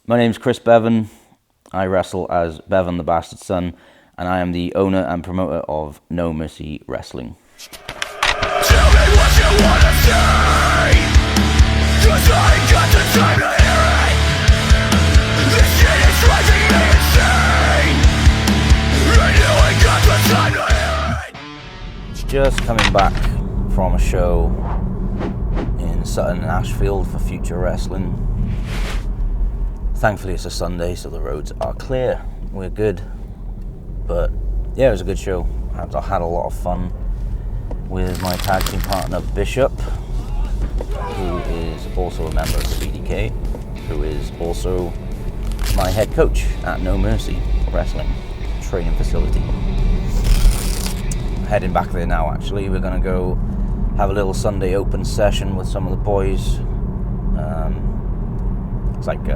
My name's Chris Bevan. I wrestle as Bevan the Bastard Son, and I am the owner and promoter of No Mercy Wrestling. Tell me what you wanna say, 'cause I ain't got the time to hear it. This shit is driving me insane, and you ain't got the time to hear it. Just coming back from a show in Sutton and Ashfield for Future Wrestling. Thankfully it's a Sunday, so the roads are clear. We're good. But yeah, it was a good show. I had a lot of fun with my tag team partner Bishop, who is also a member of the BDK, who is also my head coach at No Mercy Wrestling training facility. Heading back there now, actually. We're going to go have a little Sunday open session with some of the boys. It's like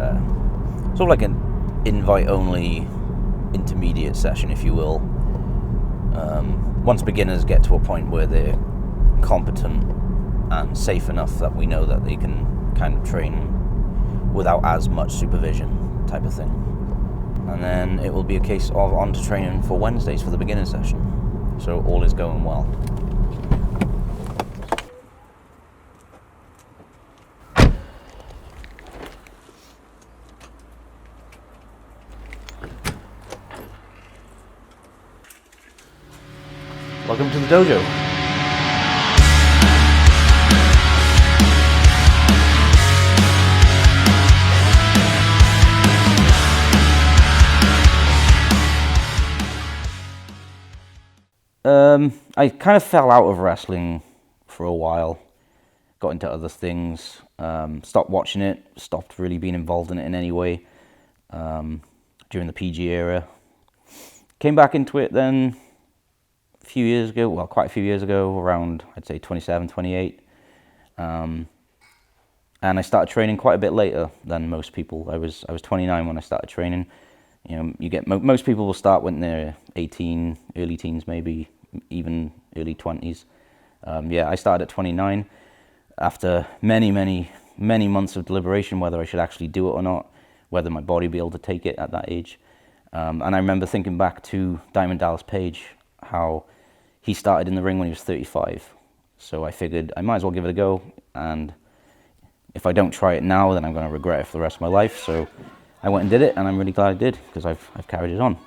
sort of like an invite-only intermediate session, if you will. Once beginners get to a point where they're competent and safe enough that we know that they can kind of train without as much supervision type of thing. And then it will be a case of on to training for Wednesdays for the beginner session. So all is going well. Welcome to the dojo. I kind of fell out of wrestling for a while, got into other things, stopped watching it, stopped really being involved in it in any way during the PG era. Came back into it then a few years ago, well, quite a few years ago, around, I'd say 27, 28. And I started training quite a bit later than most people. I was 29 when I started training. You know, you get most people will start when they're 18, early teens, maybe even early 20s. I started at 29 after many months of deliberation whether I should actually do it or not, whether my body would be able to take it at that age. And I remember thinking back to Diamond Dallas Page, how he started in the ring when he was 35. So I figured I might as well give it a go, and if I don't try it now, then I'm going to regret it for the rest of my life. So I went and did it, and I'm really glad I did, because I've carried it on.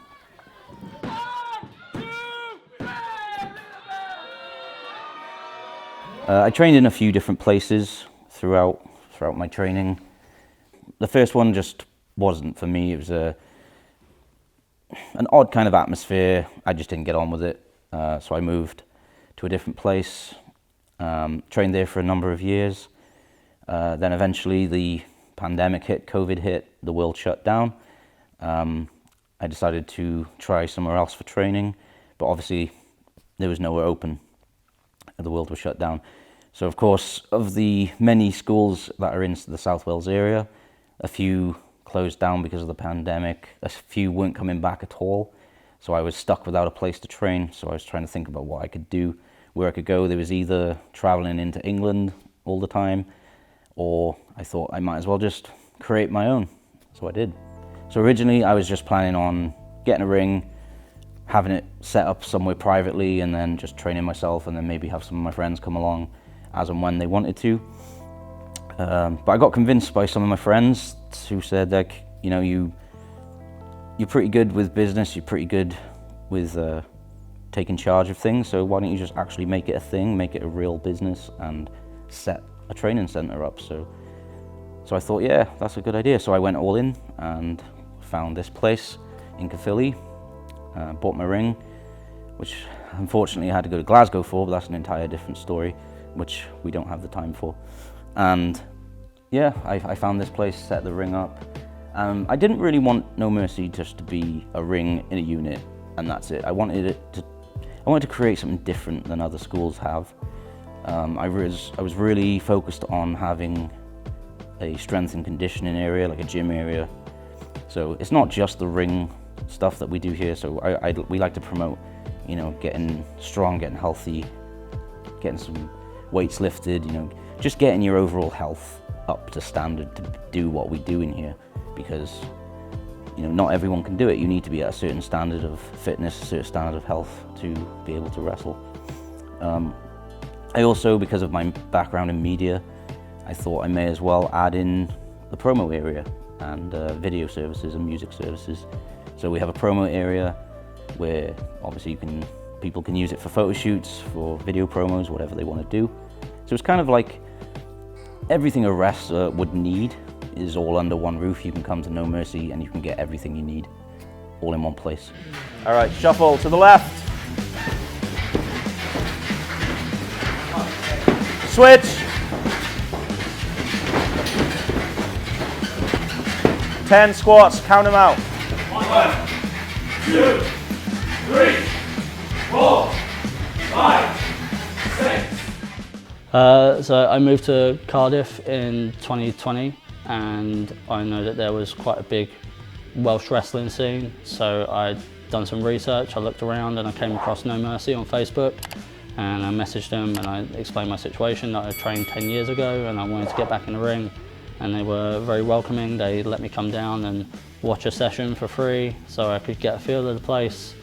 I trained in a few different places throughout my training. The first one just wasn't for me. It was an odd kind of atmosphere. I just didn't get on with it. So I moved to a different place, trained there for a number of years. Then eventually the pandemic hit, COVID hit, the world shut down. I decided to try somewhere else for training, but obviously there was nowhere open. The world was shut down. So of course, of the many schools that are in the South Wales area, a few closed down because of the pandemic. A few weren't coming back at all. So I was stuck without a place to train. So I was trying to think about what I could do, where I could go. There was either traveling into England all the time, or I thought I might as well just create my own. So I did. So originally I was just planning on getting a ring, having it set up somewhere privately, and then just training myself, and then maybe have some of my friends come along as and when they wanted to. But I got convinced by some of my friends who said, like, you know, you're pretty good with business, you're pretty good with taking charge of things, so why don't you just actually make it a thing, make it a real business, and set a training center up. So I thought, yeah, that's a good idea. So I went all in and found this place in Caerphilly. Bought my ring, which unfortunately I had to go to Glasgow for, but that's an entire different story, which we don't have the time for. And yeah, I found this place, set the ring up. I didn't really want No Mercy just to be a ring in a unit, and that's it. I wanted to create something different than other schools have. I was really focused on having a strength and conditioning area, like a gym area. So it's not just the ring stuff that we do here. So we like to promote, you know, getting strong, getting healthy, getting some weights lifted, you know, just getting your overall health up to standard to do what we do in here. because not everyone can do it. You need to be at a certain standard of fitness, a certain standard of health to be able to wrestle. I also, because of my background in media, I thought I may as well add in the promo area and video services and music services. So we have a promo area where obviously people can use it for photo shoots, for video promos, whatever they want to do. So it's kind of like everything a wrestler would need is all under one roof. You can come to No Mercy and you can get everything you need all in one place. All right, shuffle to the left. Switch. 10 squats, count them out. 1, 2, 3, 4, 5, 6. So I moved to Cardiff in 2020, and I know that there was quite a big Welsh wrestling scene. So I'd done some research, I looked around and I came across No Mercy on Facebook, and I messaged them and I explained my situation, that I trained 10 years ago and I wanted to get back in the ring. And they were very welcoming. They let me come down and watch a session for free so I could get a feel of the place.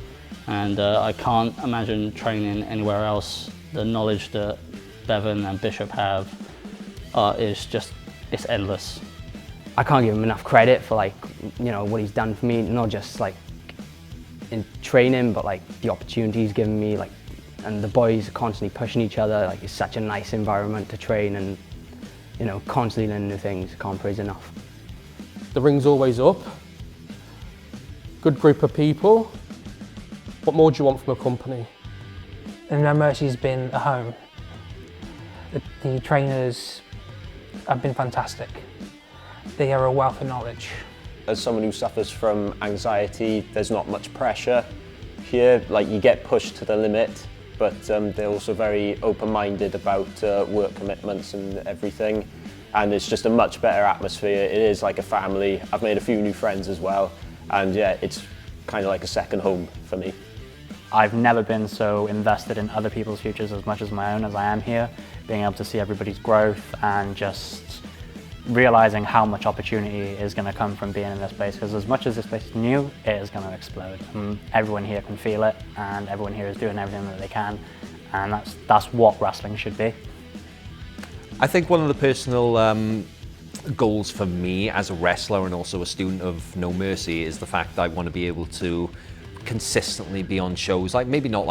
And I can't imagine training anywhere else. The knowledge that Bevan and Bishop have it's endless. I can't give him enough credit for what he's done for me, not just in training, but the opportunity he's given me, and the boys are constantly pushing each other. It's such a nice environment to train, and constantly learning new things. Can't praise enough. The ring's always up. Good group of people. What more do you want from a company? And No Mercy's been a home. The trainers have been fantastic. They are a wealth of knowledge. As someone who suffers from anxiety, there's not much pressure here. You get pushed to the limit, but they're also very open-minded about work commitments and everything. And it's just a much better atmosphere. It is like a family. I've made a few new friends as well. And yeah, it's kind of like a second home for me. I've never been so invested in other people's futures as much as my own as I am here. Being able to see everybody's growth and just realizing how much opportunity is going to come from being in this place, because as much as this place is new, it is going to explode. And everyone here can feel it, and everyone here is doing everything that they can, and that's what wrestling should be. I think one of the personal goals for me as a wrestler and also a student of No Mercy is the fact that I want to be able to consistently be on shows, maybe not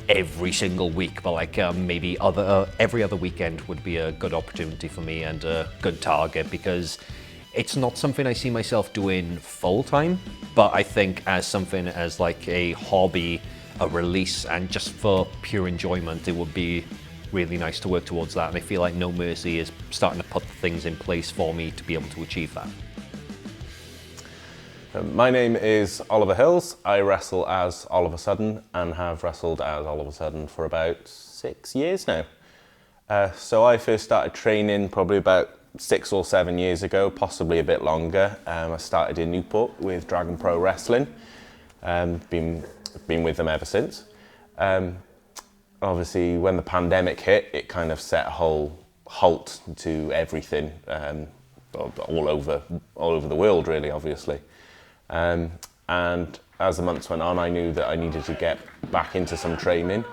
every single week, but maybe every other weekend would be a good opportunity for me and a good target, because it's not something I see myself doing full time, but I think as something as a hobby, a release, and just for pure enjoyment, it would be really nice to work towards that. And I feel like No Mercy is starting to put things in place for me to be able to achieve that. My name is Oliver Hills. I wrestle as Oliver Sudden and have wrestled as Oliver Sudden for about 6 years now. So I first started training probably about 6 or 7 years ago, possibly a bit longer. I started in Newport with Dragon Pro Wrestling. Been with them ever since. Obviously, when the pandemic hit, it kind of set a whole halt to everything all over the world, really, obviously. And as the months went on, I knew that I needed to get back into some training,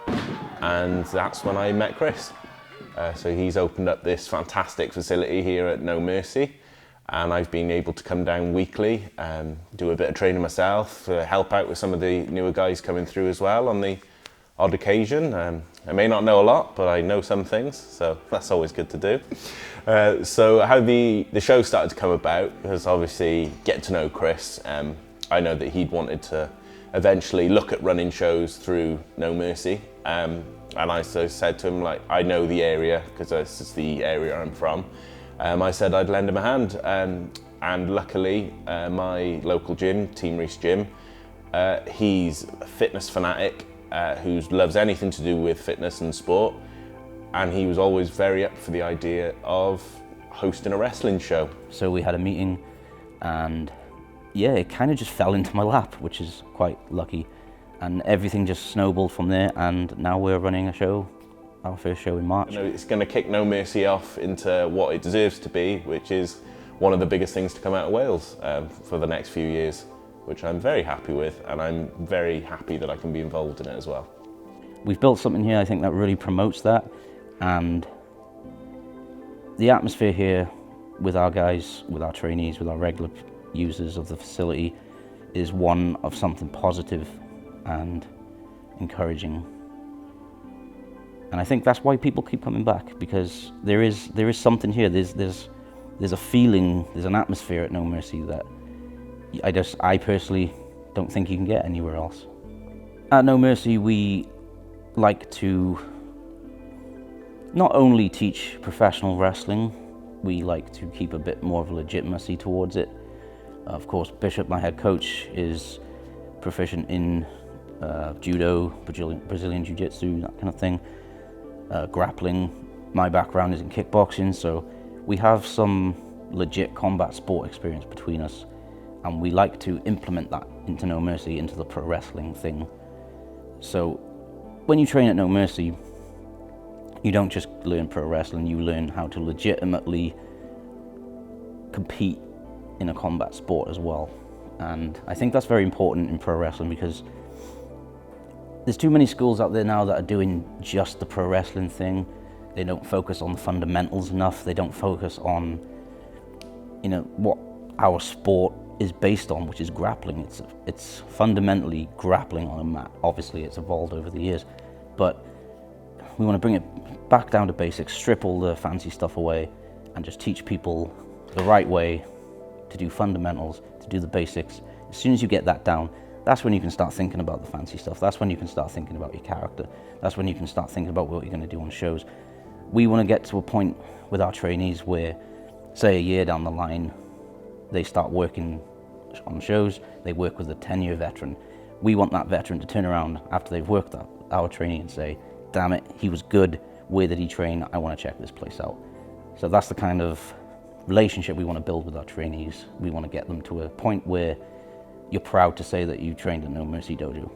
and that's when I met Chris. So he's opened up this fantastic facility here at No Mercy, and I've been able to come down weekly, do a bit of training myself, help out with some of the newer guys coming through as well on the odd occasion. I may not know a lot, but I know some things, so that's always good to do. So how the show started to come about was obviously getting to know Chris. I know that he'd wanted to eventually look at running shows through No Mercy, and I said to him, I know the area, because this is the area I'm from. I said I'd lend him a hand, and luckily my local gym, Team Reese Gym, he's a fitness fanatic who loves anything to do with fitness and sport, and he was always very up for the idea of hosting a wrestling show. So we had a meeting, and yeah, it kind of just fell into my lap, which is quite lucky, and everything just snowballed from there, and now we're running a show, our first show in March. It's going to kick No Mercy off into what it deserves to be, which is one of the biggest things to come out of Wales for the next few years, which I'm very happy with, and I'm very happy that I can be involved in it as well. We've built something here, I think, that really promotes that, and the atmosphere here with our guys, with our trainees, with our regular users of the facility is one of something positive and encouraging. And I think that's why people keep coming back, because there is something here. There's a feeling, there's an atmosphere at No Mercy that I personally don't think you can get anywhere else. At No Mercy, we like to not only teach professional wrestling, we like to keep a bit more of a legitimacy towards it. Of course, Bishop, my head coach, is proficient in judo, Brazilian jiu-jitsu, that kind of thing. Grappling. My background is in kickboxing, so we have some legit combat sport experience between us, and we like to implement that into No Mercy, into the pro wrestling thing. So when you train at No Mercy, you don't just learn pro wrestling, you learn how to legitimately compete in a combat sport as well. And I think that's very important in pro wrestling, because there's too many schools out there now that are doing just the pro wrestling thing. They don't focus on the fundamentals enough. They don't focus on, you know, what our sport is based on, which is grappling. It's fundamentally grappling on a mat. Obviously, it's evolved over the years, but we want to bring it back down to basics, strip all the fancy stuff away, and just teach people the right way to do fundamentals, to do the basics. As soon as you get that down, that's when you can start thinking about the fancy stuff. That's when you can start thinking about your character. That's when you can start thinking about what you're going to do on shows. We want to get to a point with our trainees where, say, a year down the line, they start working on shows, they work with a 10-year veteran. We want that veteran to turn around after they've worked our trainee and say, damn it, he was good, where did he train? I want to check this place out. So that's the kind of relationship we want to build with our trainees. We want to get them to a point where you're proud to say that you trained at No Mercy Dojo.